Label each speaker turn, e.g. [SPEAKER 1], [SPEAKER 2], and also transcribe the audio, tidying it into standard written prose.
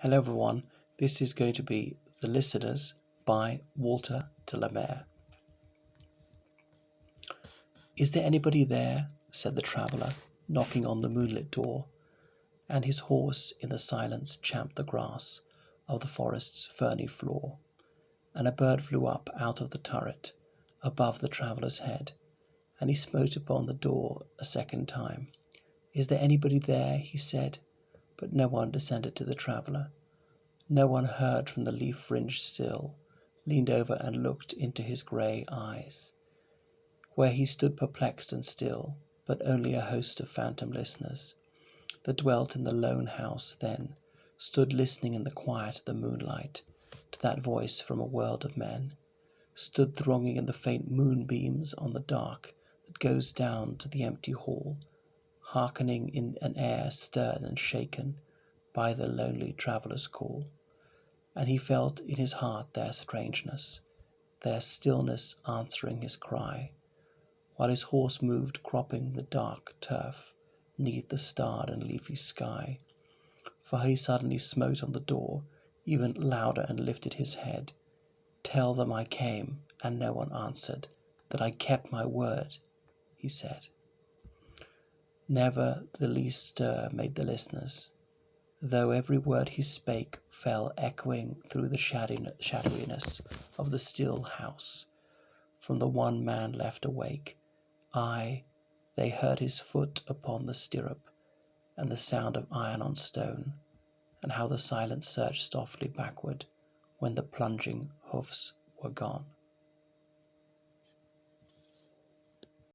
[SPEAKER 1] Hello everyone, this is going to be The Listeners by Walter de la Mare. Is there anybody there? Said the traveller, knocking on the moonlit door, and his horse in the silence champed the grass of the forest's ferny floor, and a bird flew up out of the turret above the traveller's head, and he smote upon the door a second time. Is there anybody there? He said, but no one descended to the traveller. No one heard from the leaf-fringed sill, leaned over and looked into his grey eyes, where he stood perplexed and still, but only a host of phantom listeners that dwelt in the lone house then stood listening in the quiet of the moonlight to that voice from a world of men, stood thronging in the faint moonbeams on the dark that goes down to the empty hall, hearkening in an air stirred and shaken by the lonely traveller's call. And he felt in his heart their strangeness, their stillness answering his cry, while his horse moved cropping the dark turf 'neath the starred and leafy sky. For he suddenly smote on the door even louder and lifted his head. Tell them I came, and no one answered, that I kept my word, he said. Never the least stir made the listeners, though every word he spake fell echoing through the shadowiness of the still house. From the one man left awake, aye, they heard his foot upon the stirrup, and the sound of iron on stone, and how the silence surged softly backward when the plunging hoofs were gone.